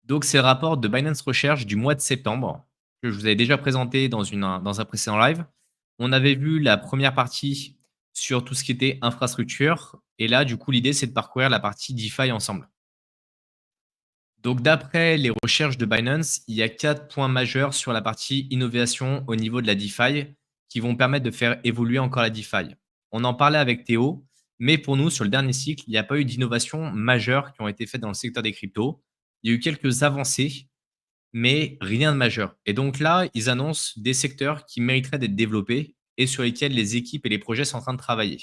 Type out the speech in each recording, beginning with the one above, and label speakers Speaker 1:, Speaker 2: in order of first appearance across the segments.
Speaker 1: Donc, c'est le rapport de Binance Research du mois de septembre que je vous avais déjà présenté dans un précédent live. On avait vu la première partie sur tout ce qui était infrastructure. Et là, du coup, l'idée, c'est de parcourir la partie DeFi ensemble. Donc, d'après les recherches de Binance, il y a 4 points majeurs sur la partie innovation au niveau de la DeFi qui vont permettre de faire évoluer encore la DeFi. On en parlait avec Théo, mais pour nous, sur le dernier cycle, il n'y a pas eu d'innovation majeure qui ont été faites dans le secteur des cryptos. Il y a eu quelques avancées, mais rien de majeur. Et donc là, ils annoncent des secteurs qui mériteraient d'être développés et sur lesquels les équipes et les projets sont en train de travailler.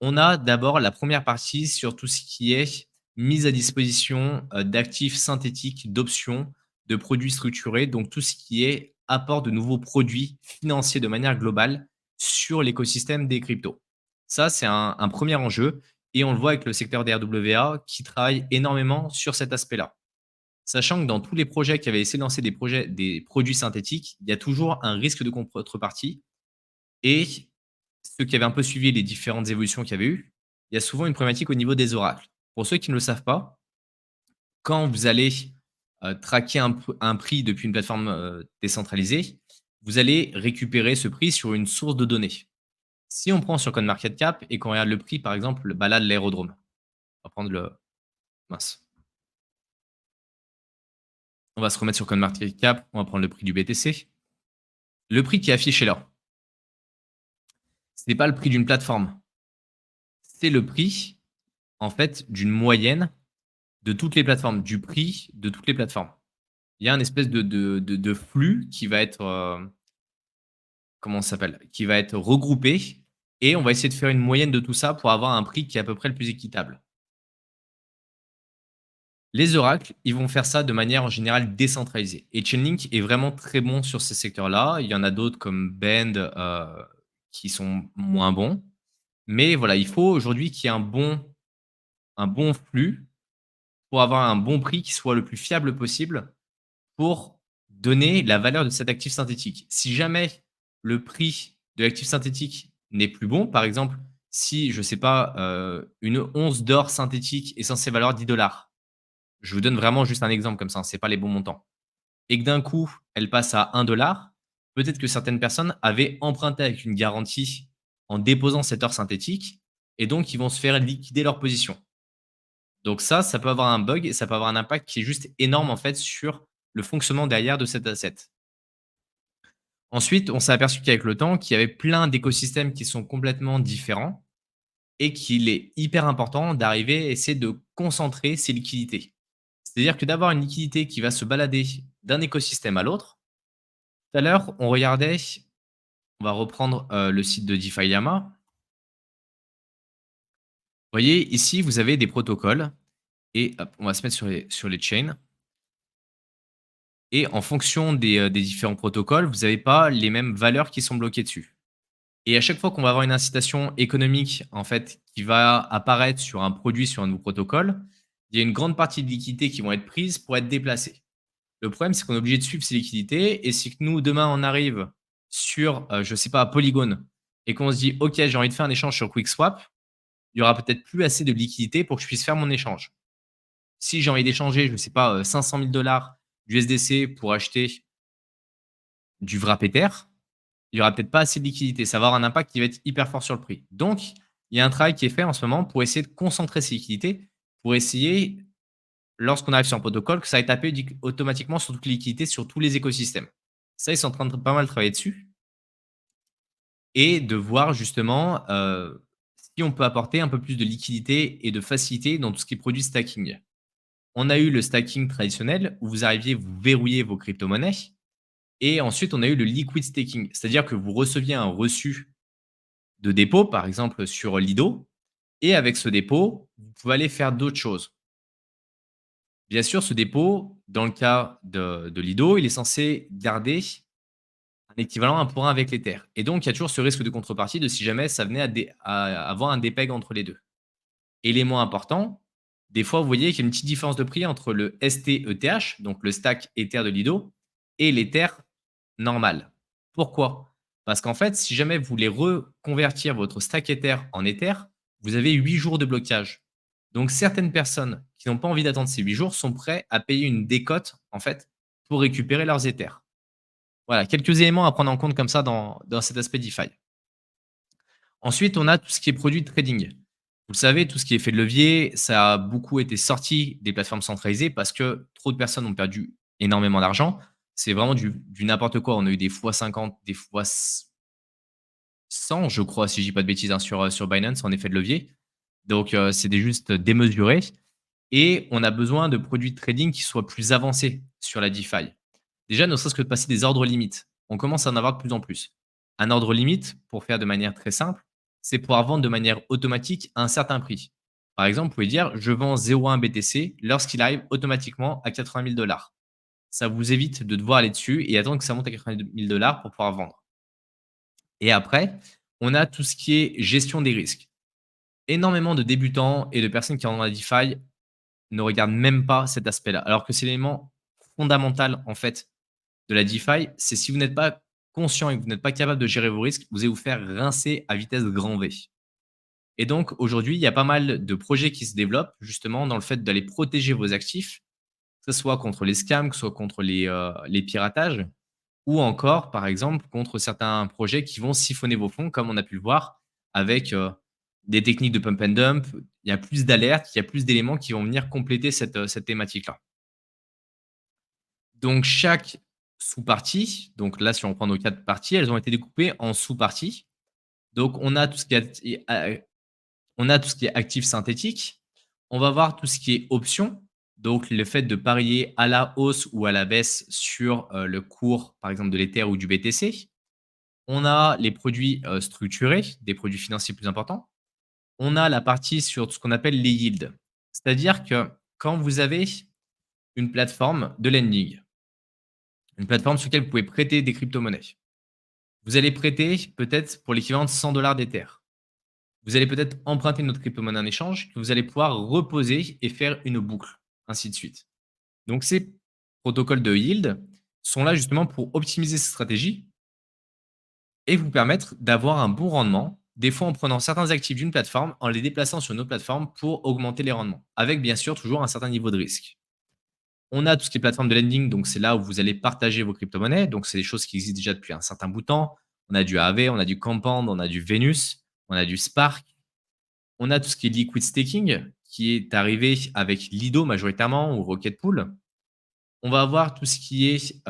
Speaker 1: On a d'abord la première partie sur tout ce qui est mise à disposition d'actifs synthétiques, d'options, de produits structurés, donc tout ce qui est apport de nouveaux produits financiers de manière globale sur l'écosystème des cryptos. Ça, c'est un premier enjeu et on le voit avec le secteur des RWA qui travaille énormément sur cet aspect-là. Sachant que dans tous les projets qui avaient essayé de lancer des produits synthétiques, il y a toujours un risque de contrepartie. Et ceux qui avaient un peu suivi les différentes évolutions qu'il y avait eu, il y a souvent une problématique au niveau des oracles. Pour ceux qui ne le savent pas, quand vous allez traquer un prix depuis une plateforme décentralisée, vous allez récupérer ce prix sur une source de données. Si on prend sur CoinMarketCap et qu'on regarde le prix, par exemple, bah là, de l'aérodrome, on va prendre le. Mince. On va se remettre sur CoinMarketCap, on va prendre le prix du BTC. Le prix qui est affiché là, ce n'est pas le prix d'une plateforme. C'est le prix, en fait, d'une moyenne de toutes les plateformes, du prix de toutes les plateformes. Il y a un espèce de flux qui va être, comment ça s'appelle? Qui va être regroupé et on va essayer de faire une moyenne de tout ça pour avoir un prix qui est à peu près le plus équitable. Les oracles, ils vont faire ça de manière en général décentralisée et Chainlink est vraiment très bon sur ces secteurs-là. Il y en a d'autres comme Bend, qui sont moins bons. Mais voilà, il faut aujourd'hui qu'il y ait un bon flux pour avoir un bon prix qui soit le plus fiable possible pour donner la valeur de cet actif synthétique. Si jamais le prix de l'actif synthétique n'est plus bon, par exemple, si, je ne sais pas, une once d'or synthétique est censée valoir 10 dollars, je vous donne vraiment juste un exemple comme ça, ce n'est pas les bons montants, et que d'un coup, elle passe à 1 dollar, peut-être que certaines personnes avaient emprunté avec une garantie en déposant cet or synthétique, et donc ils vont se faire liquider leur position. Donc ça peut avoir un bug et ça peut avoir un impact qui est juste énorme en fait sur le fonctionnement derrière de cet asset. Ensuite, on s'est aperçu qu'avec le temps, qu'il y avait plein d'écosystèmes qui sont complètement différents et qu'il est hyper important d'arriver à essayer de concentrer ces liquidités. C'est-à-dire que d'avoir une liquidité qui va se balader d'un écosystème à l'autre. Tout à l'heure, on regardait, on va reprendre le site de DeFi Llama. Vous voyez, ici, vous avez des protocoles et hop, on va se mettre sur les chains. Et en fonction des différents protocoles, vous n'avez pas les mêmes valeurs qui sont bloquées dessus. Et à chaque fois qu'on va avoir une incitation économique, en fait, qui va apparaître sur un produit, sur un nouveau protocole, il y a une grande partie de liquidités qui vont être prises pour être déplacées. Le problème, c'est qu'on est obligé de suivre ces liquidités et si que nous, demain, on arrive sur, je ne sais pas, Polygon et qu'on se dit: «OK, j'ai envie de faire un échange sur QuickSwap», il y aura peut-être plus assez de liquidités pour que je puisse faire mon échange. Si j'ai envie d'échanger, je ne sais pas, 500 000 d'USDC pour acheter du wrap Ether, il y aura peut-être pas assez de liquidité. Ça va avoir un impact qui va être hyper fort sur le prix. Donc, il y a un travail qui est fait en ce moment pour essayer de concentrer ces liquidités, pour essayer, lorsqu'on arrive sur un protocole, que ça ait tapé automatiquement sur toutes les liquidités, sur tous les écosystèmes. Ça, ils sont en train de pas mal travailler dessus et de voir justement si on peut apporter un peu plus de liquidité et de facilité dans tout ce qui est produit stacking. On a eu le stacking traditionnel où vous arriviez, vous verrouillez vos crypto-monnaies. Et ensuite, on a eu le liquid staking, c'est-à-dire que vous receviez un reçu de dépôt, par exemple sur Lido, et avec ce dépôt, vous pouvez aller faire d'autres choses. Bien sûr, ce dépôt, dans le cas de Lido, il est censé garder un équivalent 1 pour 1 avec l'Ether. Et donc, il y a toujours ce risque de contrepartie de si jamais ça venait à avoir un dépeg entre les deux. Élément important, des fois, vous voyez qu'il y a une petite différence de prix entre le STETH, donc le stack Ether de Lido, et l'Ether normal. Pourquoi? Parce qu'en fait, si jamais vous voulez reconvertir votre stack Ether en Ether, vous avez 8 jours de blocage. Donc, certaines personnes qui n'ont pas envie d'attendre ces 8 jours sont prêts à payer une décote, en fait, pour récupérer leurs Ethers. Voilà, quelques éléments à prendre en compte comme ça dans cet aspect DeFi. Ensuite, on a tout ce qui est produit de trading. Vous le savez, tout ce qui est effet de levier, ça a beaucoup été sorti des plateformes centralisées parce que trop de personnes ont perdu énormément d'argent. C'est vraiment du n'importe quoi. On a eu des fois 50, des fois 100, je crois, si je dis pas de bêtises, hein, sur Binance en effet de levier. Donc, c'est des juste démesuré et on a besoin de produits de trading qui soient plus avancés sur la DeFi. Déjà, ne serait-ce que de passer des ordres limites. On commence à en avoir de plus en plus. Un ordre limite, pour faire de manière très simple, c'est pouvoir vendre de manière automatique à un certain prix. Par exemple, vous pouvez dire je vends 0,1 BTC lorsqu'il arrive automatiquement à 80 000 dollars. Ça vous évite de devoir aller dessus et attendre que ça monte à 80 000 dollars pour pouvoir vendre. Et après, on a tout ce qui est gestion des risques. Énormément de débutants et de personnes qui en ont la DeFi ne regardent même pas cet aspect-là, alors que c'est l'élément fondamental en fait de la DeFi, c'est si vous n'êtes pas conscient et que vous n'êtes pas capable de gérer vos risques, vous allez vous faire rincer à vitesse grand V. Et donc aujourd'hui, il y a pas mal de projets qui se développent justement dans le fait d'aller protéger vos actifs, que ce soit contre les scams, que ce soit contre les piratages, ou encore, par exemple, contre certains projets qui vont siphonner vos fonds, comme on a pu le voir avec des techniques de pump and dump. Il y a plus d'alertes, il y a plus d'éléments qui vont venir compléter cette thématique-là. Donc chaque sous-partie, donc là, si on prend nos 4 parties, elles ont été découpées en sous-parties. Donc on a tout ce qui est actif synthétique. On va voir tout ce qui est options, donc le fait de parier à la hausse ou à la baisse sur, le cours, par exemple, de l'Ether ou du BTC. On a les produits, structurés, des produits financiers plus importants. On a la partie sur ce qu'on appelle les yields. C'est-à-dire que quand vous avez une plateforme de lending, une plateforme sur laquelle vous pouvez prêter des crypto-monnaies. Vous allez prêter peut-être pour l'équivalent de 100 d'Ether. Vous allez peut-être emprunter notre crypto-monnaie en échange que vous allez pouvoir reposer et faire une boucle, ainsi de suite. Donc ces protocoles de yield sont là justement pour optimiser ces stratégies et vous permettre d'avoir un bon rendement, des fois en prenant certains actifs d'une plateforme, en les déplaçant sur une autre plateforme pour augmenter les rendements, avec bien sûr toujours un certain niveau de risque. On a tout ce qui est plateforme de lending, donc c'est là où vous allez partager vos crypto-monnaies. Donc, c'est des choses qui existent déjà depuis un certain bout de temps. On a du Aave, on a du Compound, on a du Venus, on a du Spark. On a tout ce qui est liquid staking, qui est arrivé avec Lido majoritairement ou Rocket Pool. On va avoir tout ce qui est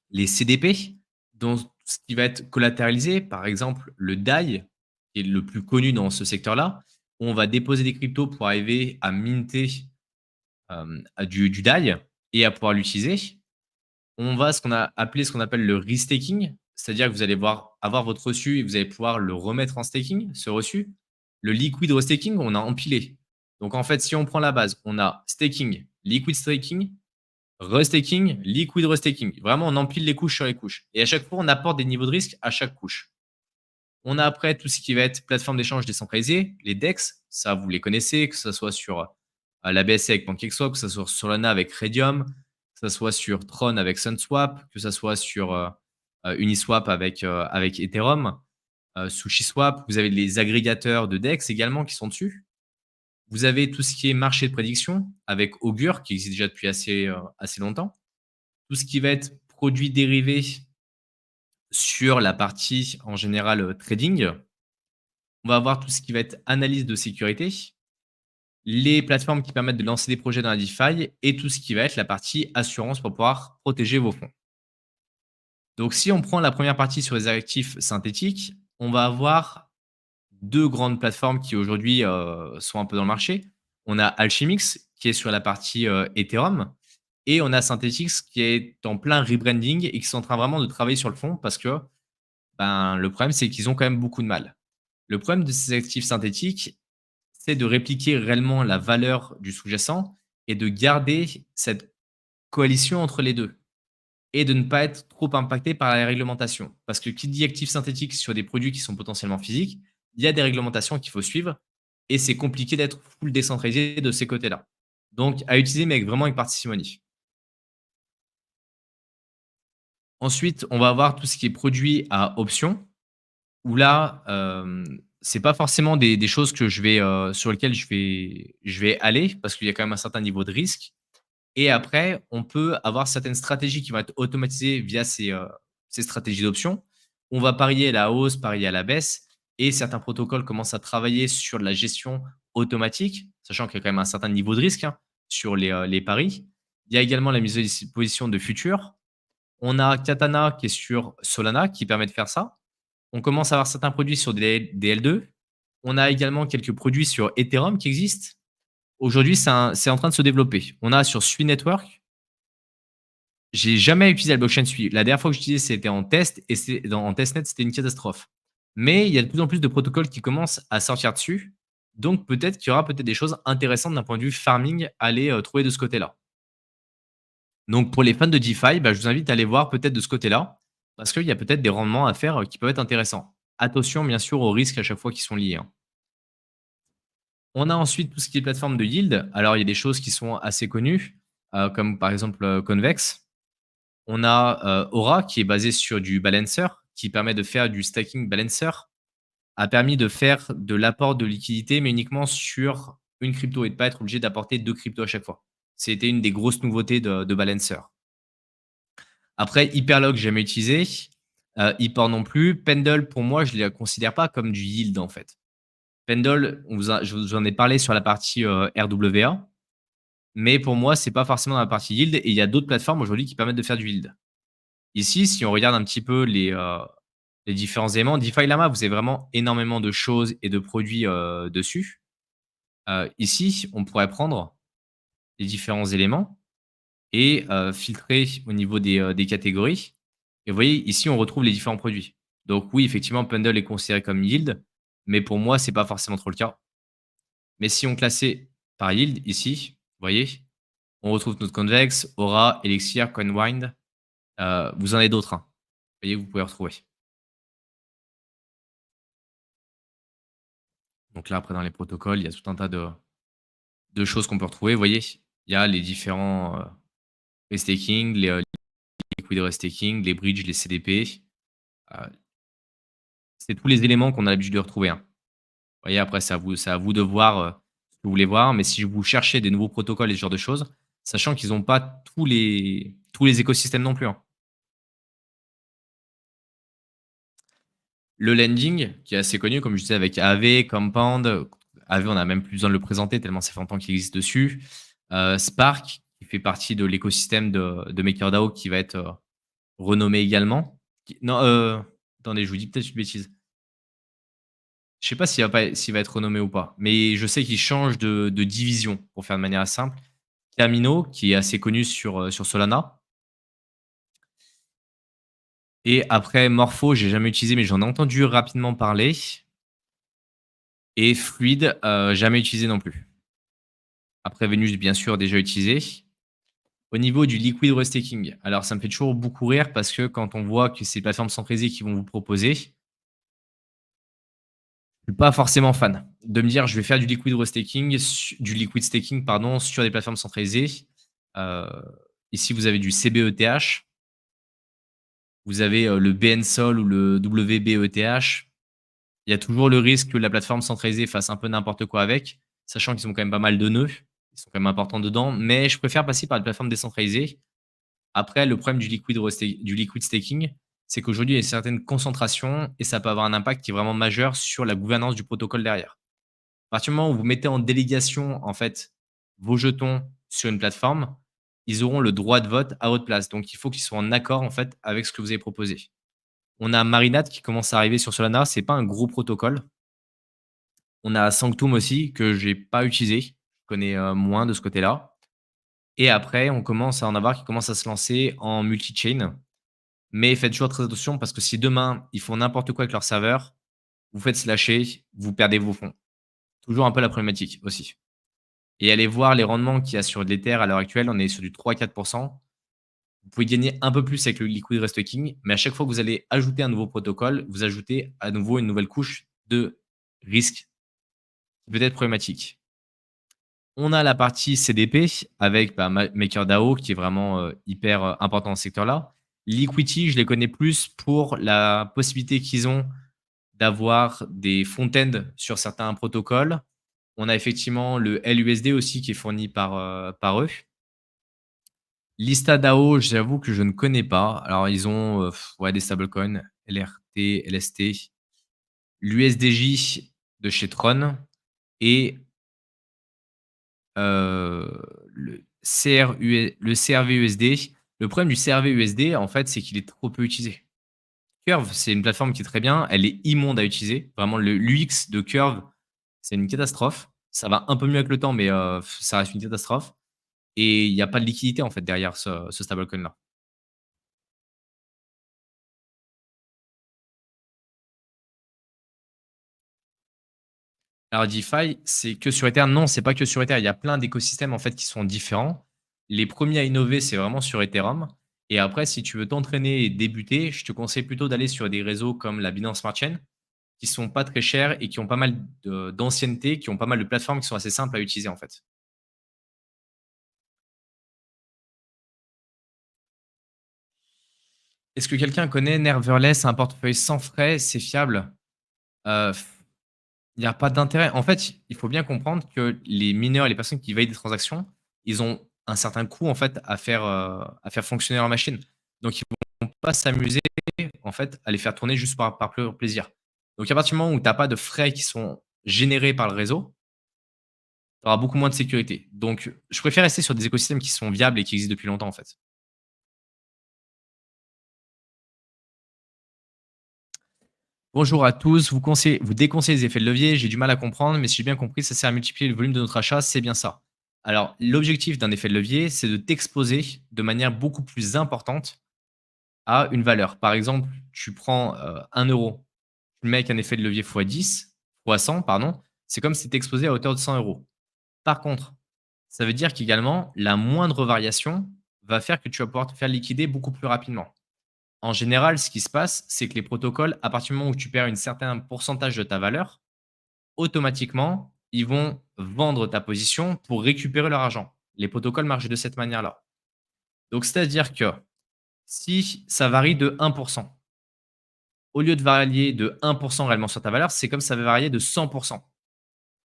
Speaker 1: les CDP, donc ce qui va être collatéralisé, par exemple le DAI, qui est le plus connu dans ce secteur-là, où on va déposer des cryptos pour arriver à minter à du DAI et à pouvoir l'utiliser. On va ce qu'on appelle le restaking, c'est-à-dire que vous allez avoir votre reçu et vous allez pouvoir le remettre en staking, ce reçu. Le liquid restaking, on a empilé. Donc en fait, si on prend la base, on a staking, liquid staking, restaking, liquid restaking. Vraiment, on empile les couches sur les couches. Et à chaque fois, on apporte des niveaux de risque à chaque couche. On a après tout ce qui va être plateforme d'échange décentralisée, les DEX, ça vous les connaissez, que ce soit sur la BSC avec PancakeSwap, que ce soit sur Solana avec Radium, que ce soit sur Tron avec SunSwap, que ce soit sur Uniswap avec Ethereum, SushiSwap. Vous avez les agrégateurs de DEX également qui sont dessus. Vous avez tout ce qui est marché de prédiction avec Augur qui existe déjà depuis assez longtemps. Tout ce qui va être produits dérivés sur la partie en général trading. On va avoir tout ce qui va être analyse de sécurité, les plateformes qui permettent de lancer des projets dans la DeFi et tout ce qui va être la partie assurance pour pouvoir protéger vos fonds. Donc, si on prend la première partie sur les actifs synthétiques, on va avoir deux grandes plateformes qui aujourd'hui sont un peu dans le marché. On a Alchemix qui est sur la partie Ethereum et on a Synthetix qui est en plein rebranding et qui sont en train vraiment de travailler sur le fond parce que le problème, c'est qu'ils ont quand même beaucoup de mal. Le problème de ces actifs synthétiques, c'est de répliquer réellement la valeur du sous-jacent et de garder cette coalition entre les 2 et de ne pas être trop impacté par la réglementation. Parce que qui dit actif synthétique sur des produits qui sont potentiellement physiques, il y a des réglementations qu'il faut suivre et c'est compliqué d'être full décentralisé de ces côtés-là. Donc à utiliser, mais vraiment avec parcimonie. Ensuite, on va avoir tout ce qui est produit à option où là, c'est pas forcément des choses que sur lesquelles je vais aller parce qu'il y a quand même un certain niveau de risque. Et après, on peut avoir certaines stratégies qui vont être automatisées via ces stratégies d'options. On va parier à la hausse, parier à la baisse et certains protocoles commencent à travailler sur de la gestion automatique, sachant qu'il y a quand même un certain niveau de risque, hein, sur les paris. Il y a également la mise à disposition de futurs. On a Katana qui est sur Solana qui permet de faire ça. On commence à avoir certains produits sur des L2. On a également quelques produits sur Ethereum qui existent. Aujourd'hui, c'est en train de se développer. On a sur Sui Network. J'ai jamais utilisé la blockchain Sui. La dernière fois que j'utilisais, c'était en test et en testnet, c'était une catastrophe. Mais il y a de plus en plus de protocoles qui commencent à sortir dessus. Donc peut-être qu'il y aura peut-être des choses intéressantes d'un point de vue farming à aller trouver de ce côté-là. Donc pour les fans de DeFi, bah, je vous invite à aller voir peut-être de ce côté-là, parce qu'il y a peut-être des rendements à faire qui peuvent être intéressants. Attention bien sûr aux risques à chaque fois qui sont liés, hein. On a ensuite tout ce qui est plateforme de yield. Alors il y a des choses qui sont assez connues, comme par exemple Convex. On a Aura qui est basé sur du balancer, qui permet de faire du stacking balancer, a permis de faire de l'apport de liquidité, mais uniquement sur une crypto et de ne pas être obligé d'apporter 2 cryptos à chaque fois. C'était une des grosses nouveautés de balancer. Après, Hyperlog, j'ai jamais utilisé. Hyper non plus. Pendle, pour moi, je ne la considère pas comme du yield, en fait. Pendle, je vous en ai parlé sur la partie RWA, mais pour moi, c'est pas forcément dans la partie yield. Et il y a d'autres plateformes aujourd'hui qui permettent de faire du yield. Ici, si on regarde un petit peu les différents éléments, DeFi Lama, vous avez vraiment énormément de choses et de produits dessus. Ici, on pourrait prendre les différents éléments et filtrer au niveau des catégories. Et vous voyez, ici, on retrouve les différents produits. Donc oui, effectivement, Pendle est considéré comme yield, mais pour moi, c'est pas forcément trop le cas. Mais si on classait par yield, ici, vous voyez, on retrouve notre Convex, Aura, Elixir, CoinWind. Vous en avez d'autres, hein. Vous voyez, vous pouvez retrouver. Donc là, après, dans les protocoles, il y a tout un tas de choses qu'on peut retrouver. Vous voyez, il y a les différents restaking, les liquid restaking, les bridges, les CDP. Euh, c'est tous les éléments qu'on a l'habitude de retrouver, hein. Vous voyez, après, c'est à vous de voir ce que vous voulez voir. Mais si vous cherchez des nouveaux protocoles et ce genre de choses, sachant qu'ils n'ont pas tous les écosystèmes non plus, hein. Le lending, qui est assez connu, comme je disais, avec AV, Compound. AV, on n'a même plus besoin de le présenter tellement ça fait longtemps qu'il existe dessus. Spark, qui fait partie de l'écosystème de MakerDAO, qui va être renommé également. Non, attendez, je vous dis peut-être une bêtise. Je sais pas s'il va être renommé ou pas, mais je sais qu'il change de division, pour faire de manière assez simple. Camino, qui est assez connu sur Solana. Et après, Morpho, j'ai jamais utilisé, mais j'en ai entendu rapidement parler. Et Fluide, jamais utilisé non plus. Après Venus, bien sûr, déjà utilisé. Au niveau du liquid restaking, alors ça me fait toujours beaucoup rire parce que quand on voit que c'est les plateformes centralisées qui vont vous proposer, je suis pas forcément fan de me dire je vais faire du liquid staking pardon, sur des plateformes centralisées. Heu, Ici, vous avez du CBETH, vous avez le BNSOL ou le WBETH. Il y a toujours le risque que la plateforme centralisée fasse un peu n'importe quoi avec, sachant qu'ils ont quand même pas mal de nœuds. Ils sont quand même importants dedans, mais je préfère passer par les plateformes décentralisées. Après, le problème du liquid staking, c'est qu'aujourd'hui, il y a une certaine concentration et ça peut avoir un impact qui est vraiment majeur sur la gouvernance du protocole derrière. À partir du moment où vous mettez en délégation, en fait, vos jetons sur une plateforme, ils auront le droit de vote à votre place. Donc, il faut qu'ils soient en accord, en fait, avec ce que vous avez proposé. On a Marinade qui commence à arriver sur Solana. C'est pas un gros protocole. On a Sanctum aussi, que j'ai pas utilisé. Je connais moins de ce côté-là. Et après, on commence à en avoir qui commencent à se lancer en multi-chain. Mais faites toujours très attention parce que si demain, ils font n'importe quoi avec leur serveur, vous faites slasher, vous perdez vos fonds. Toujours un peu la problématique aussi. Et allez voir les rendements qu'il y a sur de l'Ether à l'heure actuelle. On est sur du 3-4%. Vous pouvez gagner un peu plus avec le liquid restaking, mais à chaque fois que vous allez ajouter un nouveau protocole, vous ajoutez à nouveau une nouvelle couche de risque qui peut être problématique. On a la partie CDP avec MakerDAO qui est vraiment hyper important dans ce secteur-là. Liquity, je les connais plus pour la possibilité qu'ils ont d'avoir des front-end sur certains protocoles. On a effectivement le LUSD aussi qui est fourni par eux. Lista DAO, j'avoue que je ne connais pas. Alors ils ont, ouais, des stablecoins, LRT, LST, l'USDJ de chez Tron et le CRV-USD. Le problème du CRV-USD, en fait, c'est qu'il est trop peu utilisé. Curve, c'est une plateforme qui est très bien, elle est immonde à utiliser. Vraiment le l'UX de Curve, c'est une catastrophe. Ça va un peu mieux avec le temps, mais ça reste une catastrophe et il y a pas de liquidité, en fait, derrière ce stablecoin là. Alors DeFi, c'est que sur Ether? Non, c'est pas que sur Ether. Il y a plein d'écosystèmes, en fait, qui sont différents. Les premiers à innover, c'est vraiment sur Ethereum et après, si tu veux t'entraîner et débuter, je te conseille plutôt d'aller sur des réseaux comme la Binance Smart Chain, qui sont pas très chers et qui ont pas mal d'ancienneté, qui ont pas mal de plateformes qui sont assez simples à utiliser, en fait. Est-ce que quelqu'un connaît Nerverless, un portefeuille sans frais, c'est fiable? Heu, il y a pas d'intérêt. En fait, il faut bien comprendre que les mineurs et les personnes qui valident des transactions, ils ont un certain coût, en fait, à faire fonctionner leur machine. Donc ils vont pas s'amuser, en fait, à les faire tourner juste par pur plaisir. Donc à partir du moment où tu as pas de frais qui sont générés par le réseau, tu auras beaucoup moins de sécurité. Donc je préfère rester sur des écosystèmes qui sont viables et qui existent depuis longtemps, en fait. Bonjour à tous, vous déconseillez les effets de levier, j'ai du mal à comprendre, mais si j'ai bien compris, ça sert à multiplier le volume de notre achat, c'est bien ça. Alors, l'objectif d'un effet de levier, c'est de t'exposer de manière beaucoup plus importante à une valeur. Par exemple, tu prends 1 €, tu le mets avec un effet de levier fois 10, fois 100, pardon, c'est comme si tu exposé à hauteur de 100 euros. Par contre, ça veut dire qu'également, la moindre variation va faire que tu vas pouvoir te faire liquider beaucoup plus rapidement. En général, ce qui se passe, c'est que les protocoles, à partir du moment où tu perds un certain pourcentage de ta valeur, automatiquement, ils vont vendre ta position pour récupérer leur argent. Les protocoles marchent de cette manière-là. Donc, c'est-à-dire que si ça varie de 1%, au lieu de varier de 1% réellement sur ta valeur, c'est comme si ça avait varié de 100%.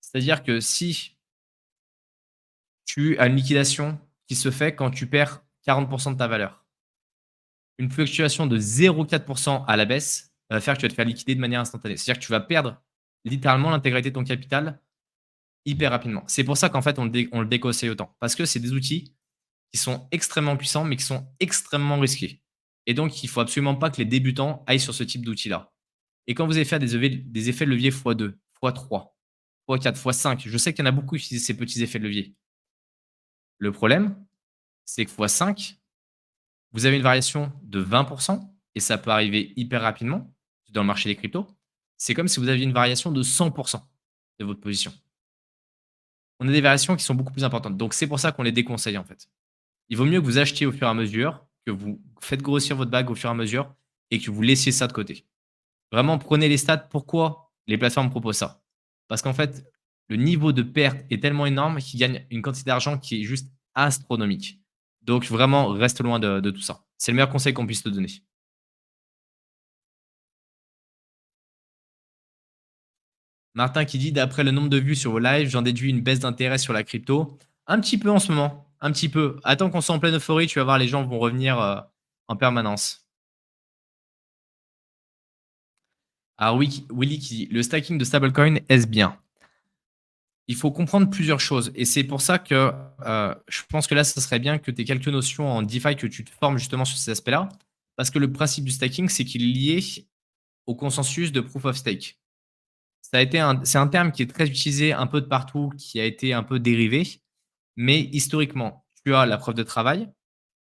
Speaker 1: C'est-à-dire que si tu as une liquidation qui se fait quand tu perds 40% de ta valeur, une fluctuation de 0,4% à la baisse va faire que tu vas te faire liquider de manière instantanée. C'est-à-dire que tu vas perdre littéralement l'intégralité de ton capital hyper rapidement. C'est pour ça qu'en fait, on le déconseille autant. Parce que c'est des outils qui sont extrêmement puissants, mais qui sont extrêmement risqués. Et donc, il faut absolument pas que les débutants aillent sur ce type d'outil-là. Et quand vous allez faire des effets de levier x2, x3, x4, x5, je sais qu'il y en a beaucoup qui utilisent ces petits effets de levier. Le problème, c'est que x5, vous avez une variation de 20% et ça peut arriver hyper rapidement dans le marché des cryptos. C'est comme si vous aviez une variation de 100% de votre position. On a des variations qui sont beaucoup plus importantes. Donc, c'est pour ça qu'on les déconseille, en fait. Il vaut mieux que vous achetiez au fur et à mesure, que vous faites grossir votre bague au fur et à mesure et que vous laissiez ça de côté. Vraiment, prenez les stats. Pourquoi les plateformes proposent ça? Parce qu'en fait, le niveau de perte est tellement énorme qu'ils gagnent une quantité d'argent qui est juste astronomique. Donc, vraiment, reste loin de tout ça. C'est le meilleur conseil qu'on puisse te donner. Martin qui dit: «D'après le nombre de vues sur vos lives, j'en déduis une baisse d'intérêt sur la crypto». Un petit peu en ce moment, un petit peu. Attends qu'on soit en pleine euphorie, tu vas voir, les gens vont revenir, en permanence. Alors Willy qui dit: «Le stacking de stablecoin, est-ce bien?» Il faut comprendre plusieurs choses et c'est pour ça que, je pense que là, ça serait bien que tu aies quelques notions en DeFi, que tu te formes justement sur ces aspects-là. Parce que le principe du stacking, c'est qu'il est lié au consensus de proof of stake. Ça a été c'est un terme qui est très utilisé un peu de partout, qui a été un peu dérivé, mais historiquement, tu as la preuve de travail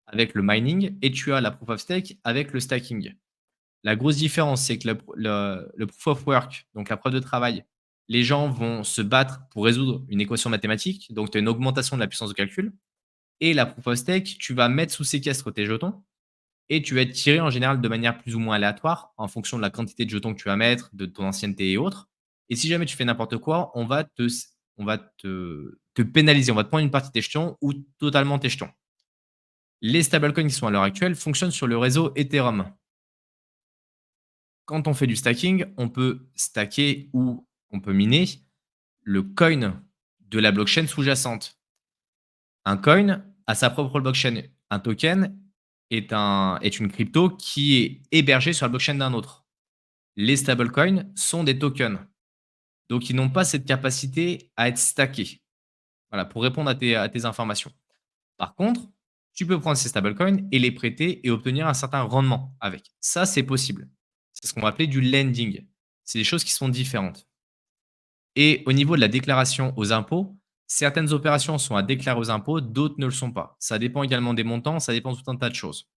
Speaker 1: avec le mining et tu as la proof of stake avec le stacking. La grosse différence, c'est que le proof of work, donc la preuve de travail, les gens vont se battre pour résoudre une équation mathématique, donc tu as une augmentation de la puissance de calcul. Et la proof of stake, tu vas mettre sous séquestre tes jetons et tu vas être tiré en général de manière plus ou moins aléatoire en fonction de la quantité de jetons que tu vas mettre, de ton ancienneté et autres. Et si jamais tu fais n'importe quoi, on va te pénaliser. On va te prendre une partie de tes jetons ou totalement tes jetons. Les stablecoins qui sont à l'heure actuelle fonctionnent sur le réseau Ethereum. quand on fait du stacking, on peut stacker ou on peut miner le coin de la blockchain sous-jacente. Un coin a sa propre blockchain. Un token est une crypto qui est hébergée sur la blockchain d'un autre. Les stablecoins sont des tokens. Donc, ils n'ont pas cette capacité à être stackés. Voilà, pour répondre à tes informations. Par contre, tu peux prendre ces stablecoins et les prêter et obtenir un certain rendement avec. Ça, c'est possible. C'est ce qu'on va appeler du lending. C'est des choses qui sont différentes. Et au niveau de la déclaration aux impôts, certaines opérations sont à déclarer aux impôts, d'autres ne le sont pas. Ça dépend également des montants, ça dépend de tout un tas de choses.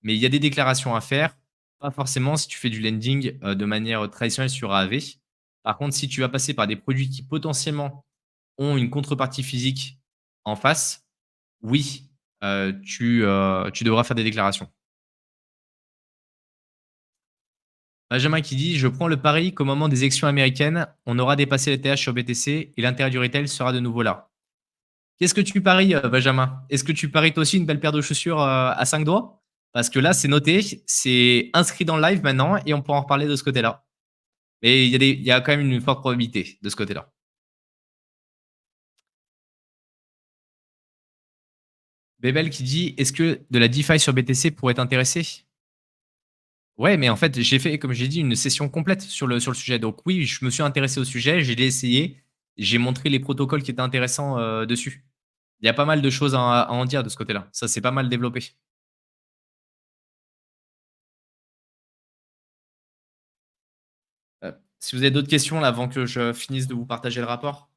Speaker 1: Mais il y a des déclarations à faire, pas forcément si tu fais du lending de manière traditionnelle sur AAV. Par contre, si tu vas passer par des produits qui potentiellement ont une contrepartie physique en face, oui, tu devras faire des déclarations. Benjamin qui dit: «Je prends le pari qu'au moment des élections américaines, on aura dépassé les TH sur BTC et l'intérêt du retail sera de nouveau là». Qu'est-ce que tu paries, Benjamin? Est-ce que tu paries toi aussi une belle paire de chaussures, à 5 doigts? Parce que là, c'est noté, c'est inscrit dans le live maintenant et on pourra en reparler de ce côté-là. Mais il y a quand même une forte probabilité de ce côté-là. Bebel qui dit: «Est-ce que de la DeFi sur BTC pourrait t'intéresser?» Ouais, mais en fait, j'ai fait, comme j'ai dit, une session complète sur le sujet. Donc oui, je me suis intéressé au sujet, j'ai essayé, j'ai montré les protocoles qui étaient intéressants, dessus. Il y a pas mal de choses à en dire de ce côté-là. Ça s'est pas mal développé. Si vous avez d'autres questions là, avant que je finisse de vous partager le rapport?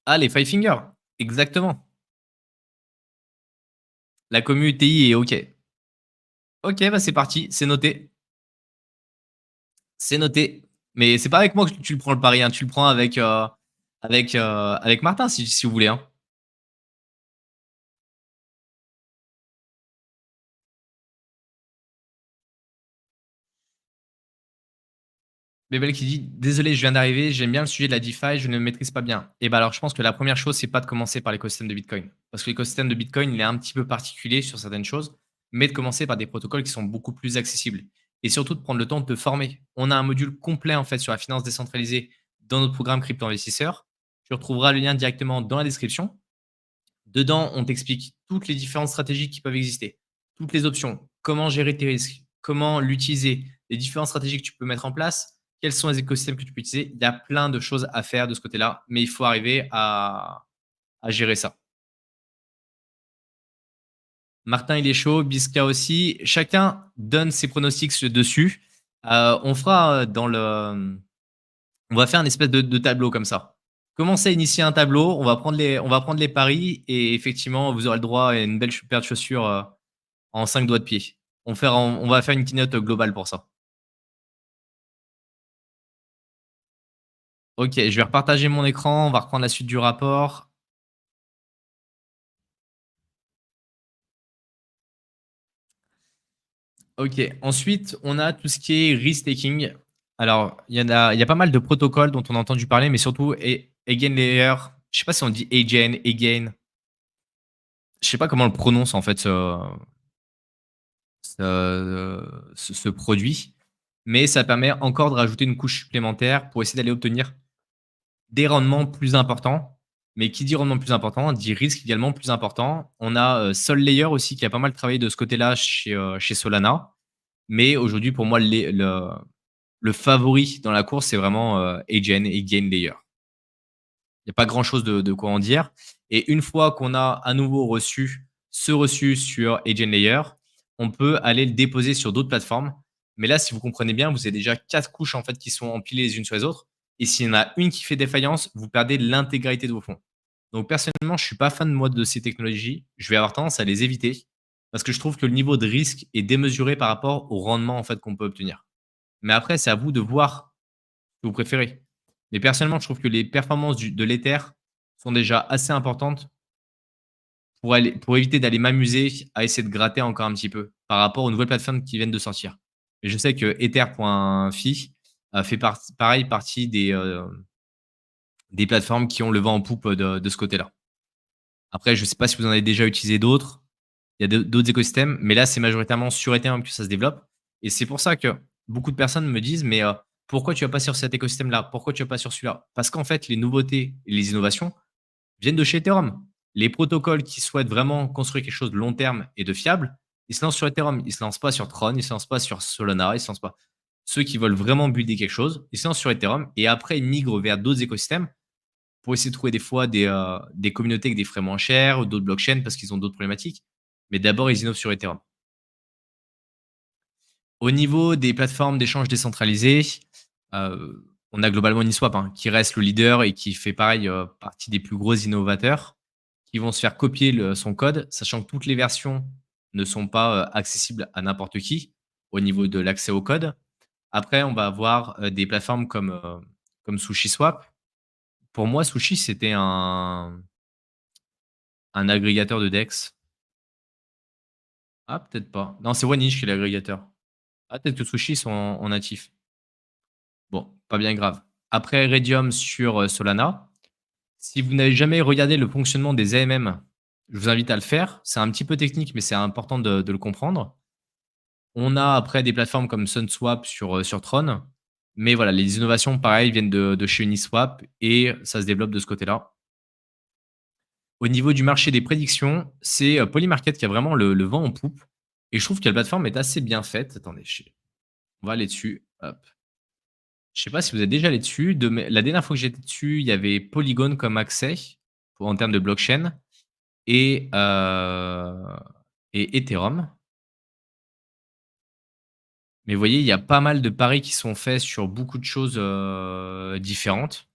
Speaker 1: Ah, les Five Fingers, exactement. La commu UTI est OK. OK, bah, c'est parti, c'est noté. C'est noté. Mais c'est pas avec moi que tu le prends le pari, hein, tu le prends avec Martin si vous voulez, hein. Bébel qui dit: «Désolé, je viens d'arriver, j'aime bien le sujet de la DeFi, je ne le maîtrise pas bien». Et bah, alors je pense que la première chose, c'est pas de commencer par l'écosystème de Bitcoin. Parce que l'écosystème de Bitcoin, il est un petit peu particulier sur certaines choses, mais de commencer par des protocoles qui sont beaucoup plus accessibles. Et surtout de prendre le temps de te former. On a un module complet en fait sur la finance décentralisée dans notre programme Crypto Investisseur. Tu retrouveras le lien directement dans la description. Dedans, on t'explique toutes les différentes stratégies qui peuvent exister, toutes les options, comment gérer tes risques, comment l'utiliser, les différentes stratégies que tu peux mettre en place, quels sont les écosystèmes que tu peux utiliser. Il y a plein de choses à faire de ce côté-là, mais il faut arriver à gérer ça. Martin, il est chaud, Biska aussi. Chacun donne ses pronostics dessus. On fera dans le. On va faire une espèce de tableau comme ça. Commencez à initier un tableau, on va prendre les paris et effectivement, vous aurez le droit à une belle paire de chaussures en 5 doigts de pied. On va faire une keynote globale pour ça. Ok, je vais repartager mon écran, on va reprendre la suite du rapport. Ok, ensuite, on a tout ce qui est risk-taking. Alors, il y a pas mal de protocoles dont on a entendu parler, mais surtout Eigenlayer. Je sais pas si on dit Again. Je sais pas comment on le prononce en fait, ce produit, mais ça permet encore de rajouter une couche supplémentaire pour essayer d'aller obtenir des rendements plus importants. Mais qui dit rendement plus important, dit risque également plus important. On a SolLayer aussi qui a pas mal travaillé de ce côté-là chez Solana. Mais aujourd'hui, pour moi, le favori dans la course, c'est vraiment Again Layer. Il n'y a pas grand-chose de quoi en dire. Et une fois qu'on a à nouveau reçu ce reçu sur Agent Layer, on peut aller le déposer sur d'autres plateformes. Mais là, si vous comprenez bien, vous avez déjà 4 couches en fait qui sont empilées les unes sur les autres. Et s'il y en a une qui fait défaillance, vous perdez l'intégralité de vos fonds. Donc personnellement, je ne suis pas fan moi de ces technologies. Je vais avoir tendance à les éviter parce que je trouve que le niveau de risque est démesuré par rapport au rendement en fait qu'on peut obtenir. Mais après, c'est à vous de voir ce que vous préférez. Mais personnellement, je trouve que les performances de l'Ether sont déjà assez importantes pour éviter d'aller m'amuser à essayer de gratter encore un petit peu par rapport aux nouvelles plateformes qui viennent de sortir. Et je sais que Ether.fi fait pareil partie des plateformes qui ont le vent en poupe de ce côté-là. Après, je ne sais pas si vous en avez déjà utilisé d'autres. Il y a d'autres écosystèmes, mais là, c'est majoritairement sur Ethereum que ça se développe. Et c'est pour ça que beaucoup de personnes me disent, mais pourquoi tu vas pas sur cet écosystème-là? Pourquoi tu vas pas sur celui-là? Parce qu'en fait, les nouveautés et les innovations viennent de chez Ethereum. Les protocoles qui souhaitent vraiment construire quelque chose de long terme et de fiable, ils se lancent sur Ethereum. Ils se lancent pas sur Tron, ils se lancent pas sur Solana, ils se lancent pas. Ceux qui veulent vraiment builder quelque chose, ils se lancent sur Ethereum et après ils migrent vers d'autres écosystèmes pour essayer de trouver des fois des communautés avec des frais moins chers ou d'autres blockchains parce qu'ils ont d'autres problématiques. Mais d'abord, ils innovent sur Ethereum. Au niveau des plateformes d'échange décentralisées, on a globalement Uniswap, hein, qui reste le leader et qui fait pareil, partie des plus gros innovateurs, qui vont se faire copier son code, sachant que toutes les versions ne sont pas, accessibles à n'importe qui, au niveau de l'accès au code. Après, on va avoir, des plateformes comme SushiSwap. Pour moi, Sushi, c'était un agrégateur de DEX. Ah, peut-être pas. Non, c'est Wanish qui est l'agrégateur. Ah, peut-être que Sushi sont en natif. Bon, pas bien grave. Après Redium sur, Solana, si vous n'avez jamais regardé le fonctionnement des AMM, je vous invite à le faire. C'est un petit peu technique, mais c'est important de le comprendre. On a après des plateformes comme SunSwap sur Tron, mais voilà, les innovations, pareil, viennent de chez Uniswap et ça se développe de ce côté-là. Au niveau du marché des prédictions, c'est, Polymarket qui a vraiment le vent en poupe et je trouve que la plateforme est assez bien faite. Attendez, on va aller dessus, hop. Je sais pas si vous êtes déjà allé dessus. La dernière fois que j'étais dessus, il y avait Polygon comme accès en termes de blockchain et, et Ethereum. Mais vous voyez, il y a pas mal de paris qui sont faits sur beaucoup de choses différentes.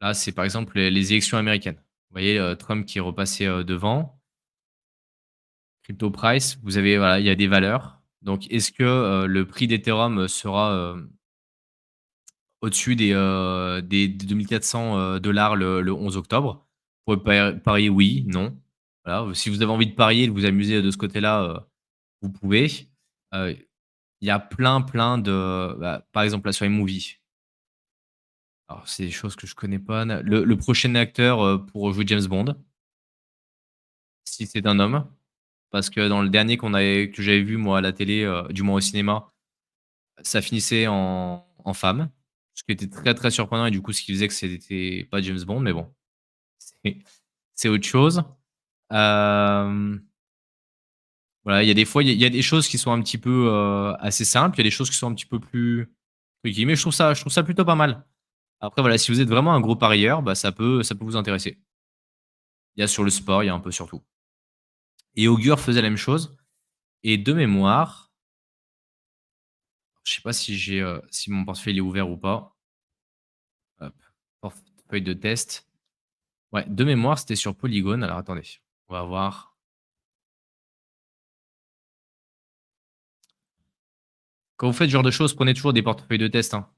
Speaker 1: Là, c'est par exemple les élections américaines. Vous voyez Trump qui est repassé devant. Crypto price, vous avez, voilà, il y a des valeurs. Donc, est-ce que le prix d'Ethereum sera au-dessus des 2400 le 11 octobre? Vous pouvez parier oui, non. Voilà, si vous avez envie de parier et de vous amuser de ce côté-là, vous pouvez. Il y a plein de par exemple, là, sur les movies. Alors, c'est des choses que je connais pas. Le prochain acteur, pour jouer James Bond, si c'est un homme, parce que dans le dernier que j'avais vu moi à la télé, du moins au cinéma, ça finissait en femme, ce qui était très, très surprenant et du coup, ce qui faisait que c'était pas James Bond, mais bon, c'est c'est autre chose. Hem, voilà, il y a des fois, il y a des choses qui sont un petit peu, assez simples, il y a des choses qui sont un petit peu plus tricky, mais je trouve ça plutôt pas mal. Après voilà, si vous êtes vraiment un gros parieur, bah, ça peut vous intéresser. Il y a sur le sport, il y a un peu sur tout et Augur faisait la même chose et de mémoire, je sais pas si mon portefeuille est ouvert ou pas. Hop, portefeuille de test. Ouais, de mémoire, c'était sur Polygon. Alors attendez, on va voir. Quand vous faites ce genre de choses, prenez toujours des portefeuilles de test, hein.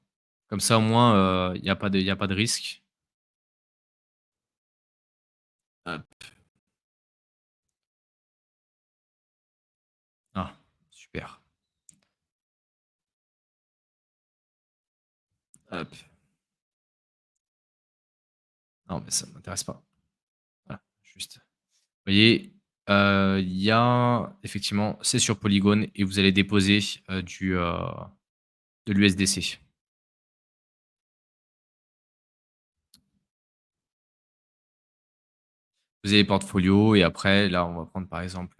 Speaker 1: Comme ça, au moins, il y a pas de risque. Hop, ah, super. Hop, non, mais ça ne m'intéresse pas. Voilà, juste. Vous voyez, il y a effectivement, c'est sur Polygon et vous allez déposer, de l'USDC. Vous avez portfolio et après, là, on va prendre par exemple,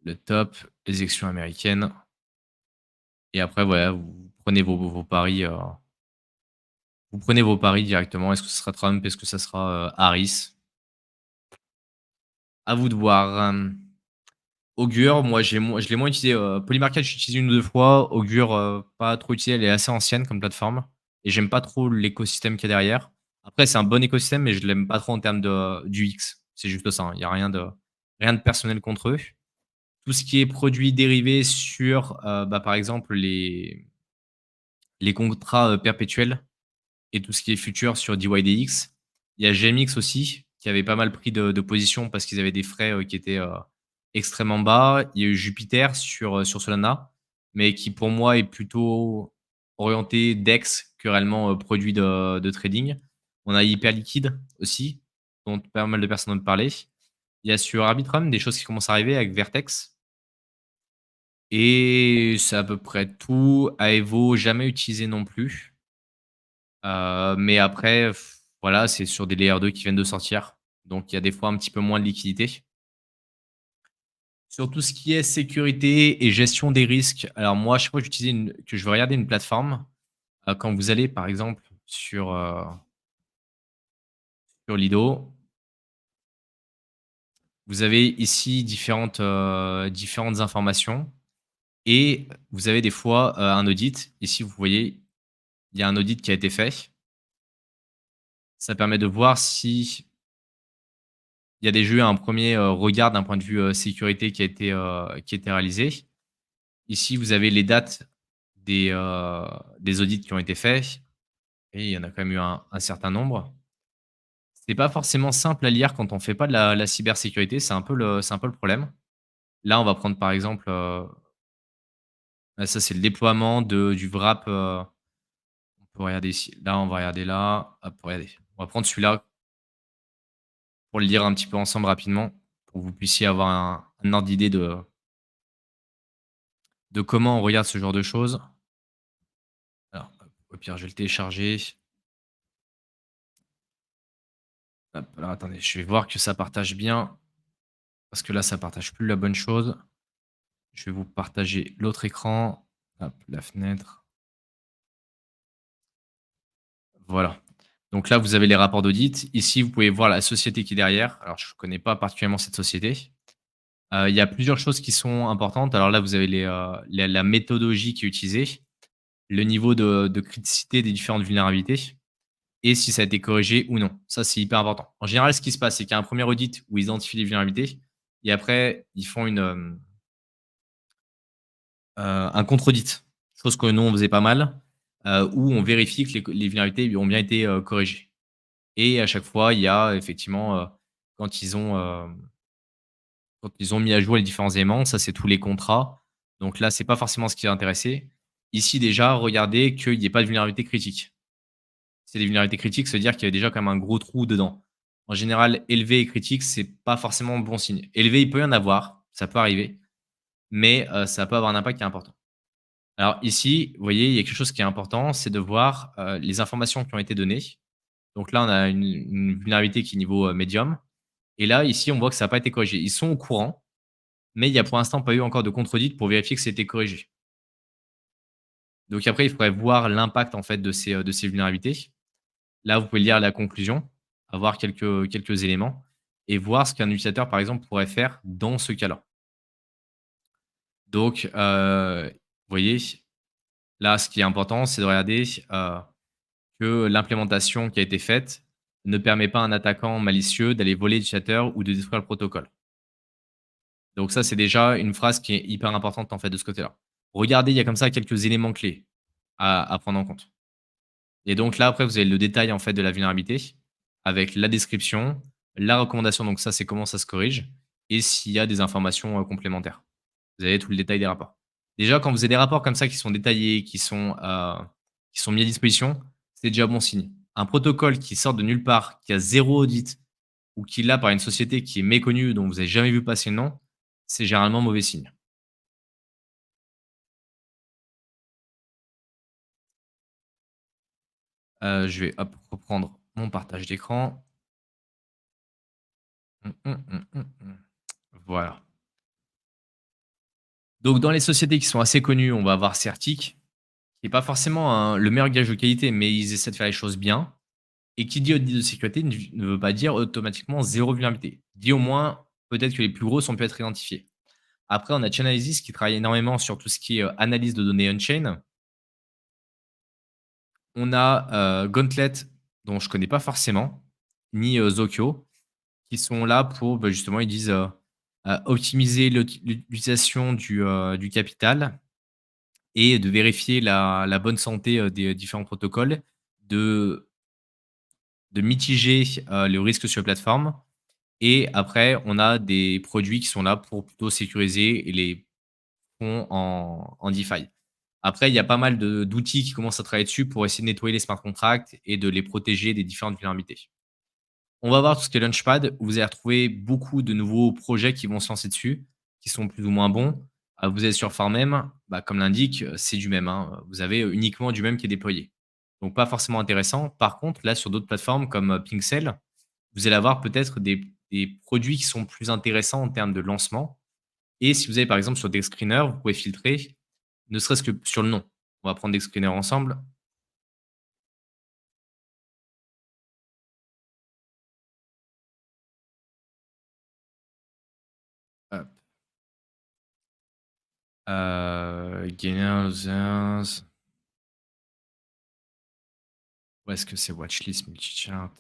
Speaker 1: le top, les actions américaines et après, voilà, vous prenez vos paris, vous prenez vos paris directement. Est-ce que ce sera Trump? Est-ce que ça sera, Harris? À vous de voir, Augur, moi, je l'ai moins utilisé, Polymarket, j'ai utilisé 1 ou 2 fois. Augur, pas trop utilisé, elle est assez ancienne comme plateforme et j'aime pas trop l'écosystème qu'il y a derrière. Après, c'est un bon écosystème, mais je l'aime pas trop en termes d'UX. C'est juste ça, hein. Il y a rien de personnel contre eux. Tout ce qui est produits dérivés sur, par exemple, les contrats, perpétuels et tout ce qui est futur sur DYDX. Il y a GMX aussi, qui avait pas mal pris de position parce qu'ils avaient des frais, qui étaient, extrêmement bas. Il y a eu Jupiter sur Solana, mais qui pour moi est plutôt orienté DEX que réellement, produit de trading. On a Hyperliquid aussi, dont pas mal de personnes ont parlé. Il y a sur Arbitrum des choses qui commencent à arriver avec Vertex et c'est à peu près tout. Aevo, jamais utilisé non plus, mais après, voilà, c'est sur des Layer 2 qui viennent de sortir, donc il y a des fois un petit peu moins de liquidité. Sur tout ce qui est sécurité et gestion des risques, alors moi, à chaque fois que je veux regarder une plateforme, quand vous allez par exemple sur Lido, vous avez ici différentes informations et vous avez des fois, un audit. Ici, vous voyez, il y a un audit qui a été fait. Ça permet de voir si il y a déjà eu un premier regard d'un point de vue, sécurité qui a été réalisé. Ici, vous avez les dates des audits qui ont été faits et il y en a quand même eu un certain nombre. C'est pas forcément simple à lire quand on fait pas de la cybersécurité, c'est un peu le problème. Là, on va prendre par exemple, ça c'est le déploiement du wrap, on peut regarder ici. Là, on va regarder là. Hop, regardez. On va prendre celui-là pour le lire un petit peu ensemble rapidement, pour que vous puissiez avoir un ordre d'idée de comment on regarde ce genre de choses. Alors, hop, au pire, je vais le télécharger. Hop, alors attendez, je vais voir que ça partage bien, parce que là, ça partage plus la bonne chose. Je vais vous partager l'autre écran. Hop, la fenêtre. Voilà. Donc là, vous avez les rapports d'audit. Ici, vous pouvez voir la société qui est derrière. Alors, je ne connais pas particulièrement cette société. Il y a plusieurs choses qui sont importantes. Alors là, vous avez la méthodologie qui est utilisée, le niveau de criticité des différentes vulnérabilités et si ça a été corrigé ou non. Ça, c'est hyper important. En général, ce qui se passe, c'est qu'il y a un premier audit où ils identifient les vulnérabilités et après, ils font un contre-audit, chose que nous, on faisait pas mal, où on vérifie que les vulnérabilités ont bien été corrigées. Et à chaque fois, il y a effectivement, quand ils ont, quand ils ont mis à jour les différents éléments, ça, c'est tous les contrats. Donc là, c'est pas forcément ce qui va intéresser. Ici, déjà, regardez qu'il n'y ait pas de vulnérabilité critique. C'est des vulnérabilités critiques, ça veut dire qu'il y avait déjà quand même un gros trou dedans. En général, élevé et critique, c'est pas forcément bon signe. Élevé, il peut y en avoir, ça peut arriver, mais ça peut avoir un impact qui est important. Alors ici, vous voyez, il y a quelque chose qui est important, c'est de voir, les informations qui ont été données. Donc là, on a une vulnérabilité qui est niveau, médium et là, ici, on voit que ça n'a pas été corrigé. Ils sont au courant, mais il y a pour l'instant pas eu encore de contre-audit pour vérifier que c'était corrigé. Donc après, il faudrait voir l'impact en fait de ces vulnérabilités. Là, vous pouvez lire la conclusion, avoir quelques éléments et voir ce qu'un utilisateur, par exemple, pourrait faire dans ce cas-là. Donc, vous voyez, là, ce qui est important, c'est de regarder, que l'implémentation qui a été faite ne permet pas à un attaquant malicieux d'aller voler l'utilisateur ou de détruire le protocole. Donc ça, c'est déjà une phrase qui est hyper importante, en fait, de ce côté-là. Regardez, il y a comme ça quelques éléments clés à prendre en compte. Et donc là, après, vous avez le détail, en fait, de la vulnérabilité avec la description, la recommandation, donc ça, c'est comment ça se corrige et s'il y a des informations, complémentaires. Vous avez tout le détail des rapports. Déjà, quand vous avez des rapports comme ça qui sont détaillés, qui sont mis à disposition, c'est déjà bon signe. Un protocole qui sort de nulle part, qui a zéro audit ou qui l'a par une société qui est méconnue, dont vous avez jamais vu passer le nom, c'est généralement mauvais signe. Je vais, hop, reprendre mon partage d'écran. Voilà. Donc dans les sociétés qui sont assez connues, on va avoir Certic, qui est pas forcément le meilleur gage de qualité, mais ils essaient de faire les choses bien. Et qui dit audit de sécurité ne veut pas dire automatiquement zéro vulnérabilité. Dit au moins, peut-être que les plus grosses ont pu être identifiés. Après, on a Chainalysis qui travaille énormément sur tout ce qui est analyse de données on-chain. On a Gauntlet, dont je connais pas forcément, ni Zokyo, qui sont là pour, bah, justement, ils disent optimiser l'utilisation du capital et de vérifier la bonne santé des différents protocoles, de, de mitiger le risque sur la plateforme. Et après, on a des produits qui sont là pour plutôt sécuriser et les fonds en DeFi. Après, il y a pas mal d'outils qui commencent à travailler dessus pour essayer de nettoyer les smart contracts et de les protéger des différentes vulnérabilités. On va voir tout ce qui est Launchpad, où vous allez retrouver beaucoup de nouveaux projets qui vont se lancer dessus, qui sont plus ou moins bons. Vous êtes sur Farmem, bah, comme l'indique, c'est du même, hein. Vous avez uniquement du même qui est déployé. Donc pas forcément intéressant. Par contre, là, sur d'autres plateformes comme Pinkcell, vous allez avoir peut-être des produits qui sont plus intéressants en termes de lancement. Et si vous avez par exemple sur des screeners, vous pouvez filtrer, ne serait-ce que sur le nom. On va prendre des screeners ensemble. Hop. Gainers, losers. Où est-ce que c'est watchlist, multichart?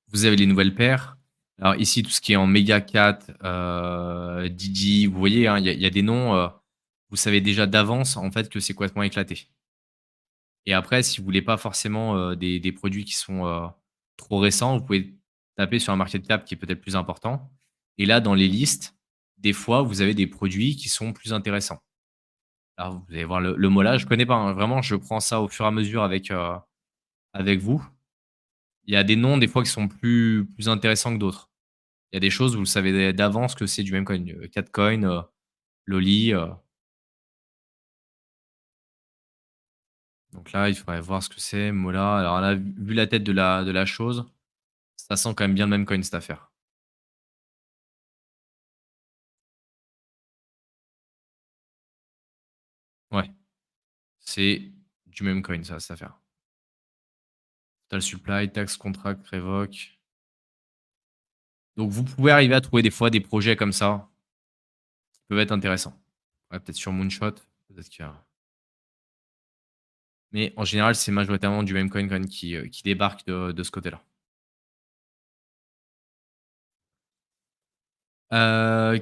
Speaker 1: Vous avez les nouvelles paires. Alors ici, tout ce qui est en méga 4, Didi, vous voyez, hein, il y a des noms, vous savez déjà d'avance, en fait, que c'est complètement éclaté. Et après, si vous voulez pas forcément, des produits qui sont, trop récents, vous pouvez taper sur un market cap qui est peut-être plus important. Et là, dans les listes, des fois, vous avez des produits qui sont plus intéressants. Alors vous allez voir le mot là, je connais pas, hein, vraiment, je prends ça au fur et à mesure avec vous. Il y a des noms, des fois, qui sont plus intéressants que d'autres. Il y a des choses, vous le savez d'avance que c'est du même coin, Catcoin, Loli, donc là, il faudrait voir ce que c'est, Mola. Alors là, vu la tête de la chose, ça sent quand même bien le même coin, cette affaire. Ouais, c'est du même coin, ça, cette affaire. Total supply, tax contract, révoque. Donc vous pouvez arriver à trouver des fois des projets comme ça, qui peuvent être intéressants. Ouais, peut-être sur Moonshot, peut-être qu'il y a mais en général, c'est majoritairement du même coin quand même qui débarque de ce côté-là.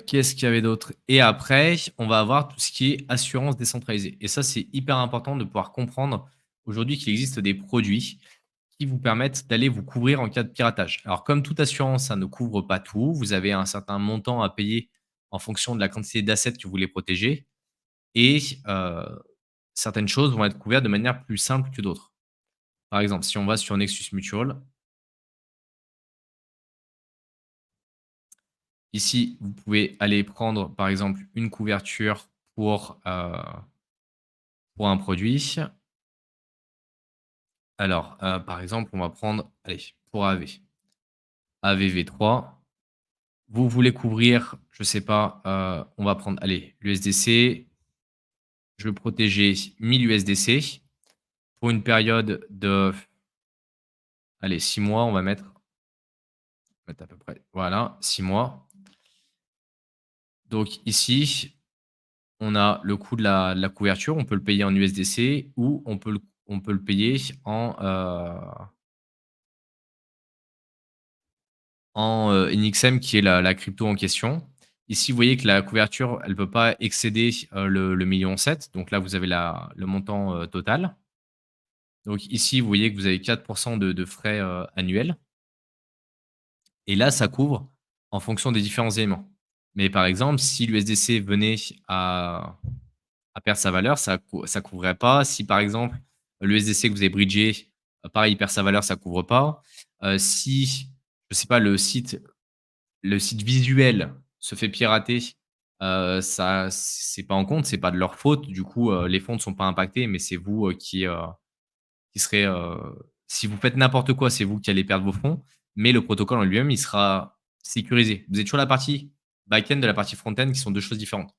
Speaker 1: Qu'est-ce qu'il y avait d'autre? Et après, on va avoir tout ce qui est assurance décentralisée et ça, c'est hyper important de pouvoir comprendre aujourd'hui qu'il existe des produits qui vous permettent d'aller vous couvrir en cas de piratage. Alors comme toute assurance, ça ne couvre pas tout. Vous avez un certain montant à payer en fonction de la quantité d'assets que vous voulez protéger et certaines choses vont être couvertes de manière plus simple que d'autres. Par exemple, si on va sur Nexus Mutual, ici, vous pouvez aller prendre, par exemple, une couverture pour un produit. Alors, par exemple, on va prendre, allez, pour AV, AVV3. Vous voulez couvrir, je sais pas, on va prendre, allez, l'USDC. Je veux protéger 1000 USDC pour une période de, allez, 6 mois, on va mettre à peu près, voilà, 6 mois. Donc ici, on a le coût de la couverture, on peut le payer en USDC ou on peut le payer en NXM qui est la crypto en question. Ici, vous voyez que la couverture, elle ne peut pas excéder, le 1,7 000 000. Donc là, vous avez le montant, total. Donc ici, vous voyez que vous avez 4 de frais, annuels et là, ça couvre en fonction des différents éléments. Mais par exemple, si l'USDC venait à perdre sa valeur, ça couvrirait pas. Si par exemple, l'USDC que vous avez bridgé, pareil, il perd sa valeur, ça couvre pas. Si, je sais pas, le site visuel se fait pirater, ça c'est pas en compte, c'est pas de leur faute. Du coup, les fonds ne sont pas impactés, mais c'est vous, qui serez, si vous faites n'importe quoi, c'est vous qui allez perdre vos fonds, mais le protocole en lui-même, il sera sécurisé. Vous êtes sur la partie back-end de la partie front-end qui sont 2 choses différentes.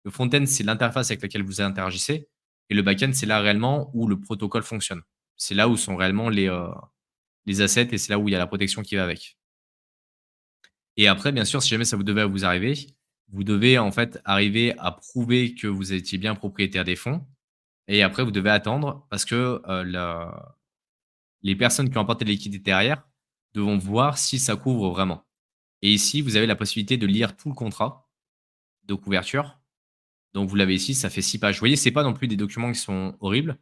Speaker 1: Le front-end, c'est l'interface avec laquelle vous interagissez et le back-end, c'est là réellement où le protocole fonctionne. C'est là où sont réellement les assets et c'est là où il y a la protection qui va avec. Et après, bien sûr, si jamais ça vous devait vous arriver, vous devez en fait arriver à prouver que vous étiez bien propriétaire des fonds et après vous devez attendre parce que, la les personnes qui ont apporté de liquidité derrière devront voir si ça couvre vraiment. Et ici, vous avez la possibilité de lire tout le contrat de couverture. Donc vous l'avez ici, ça fait 6 pages. Vous voyez, c'est pas non plus des documents qui sont horribles,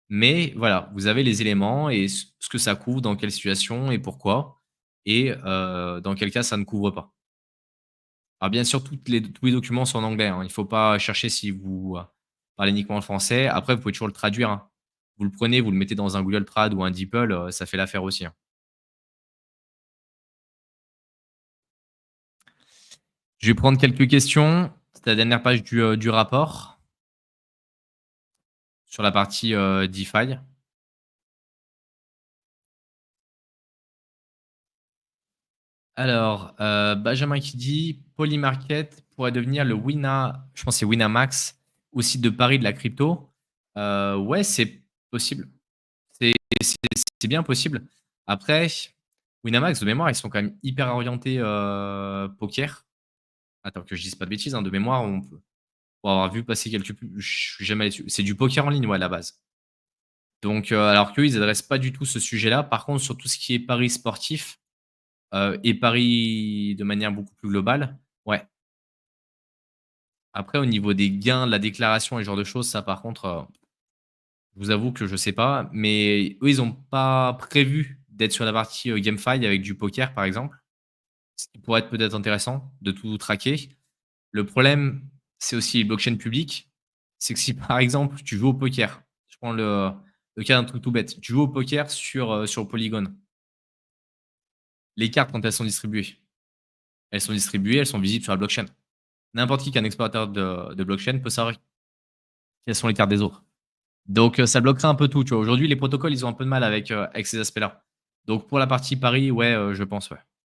Speaker 1: mais voilà, vous avez les éléments et ce que ça couvre, dans quelle situation et pourquoi et dans quel cas ça ne couvre pas. Alors bien sûr, tous les documents sont en anglais, hein. Il ne faut pas chercher si vous, parlez uniquement le français. Après, vous pouvez toujours le traduire, hein. Vous le prenez, vous le mettez dans un Google Trad ou un DeepL, ça fait l'affaire aussi, hein. Je vais prendre quelques questions. C'est la dernière page du rapport sur la partie, DeFi. Alors, Benjamin qui dit: «Polymarket pourrait devenir le je pense que c'est Winamax, aussi de Paris de la crypto». Ouais, c'est possible. C'est c'est bien possible. Après, Winamax, de mémoire, ils sont quand même hyper orientés, poker. Attends que je dise pas de bêtises, hein, de mémoire, on peut pour avoir vu passer quelques pubs, je suis jamais allé dessus. C'est du poker en ligne, ouais, à la base. Donc, alors qu'eux, ils adressent pas du tout ce sujet-là. Par contre, sur tout ce qui est paris sportif, et paris de manière beaucoup plus globale, ouais. Après, au niveau des gains, de la déclaration et ce genre de choses, ça, par contre, je vous avoue que je sais pas. Mais eux, ils ont pas prévu d'être sur la partie, GameFi avec du poker, par exemple. Ce qui pourrait être peut-être intéressant de tout traquer. Le problème, c'est aussi les blockchains publiques. C'est que si, par exemple, tu joues au poker, je prends le cas d'un truc tout bête. Tu joues au poker sur Polygon. Les cartes, quand elles sont distribuées, elles sont visibles sur la blockchain. N'importe qui est un explorateur de blockchain peut savoir quelles sont les cartes des autres. Donc, ça bloquerait un peu tout, tu vois? Aujourd'hui, les protocoles, ils ont un peu de mal avec ces aspects-là. Donc pour la partie pari, ouais, je pense, ouais.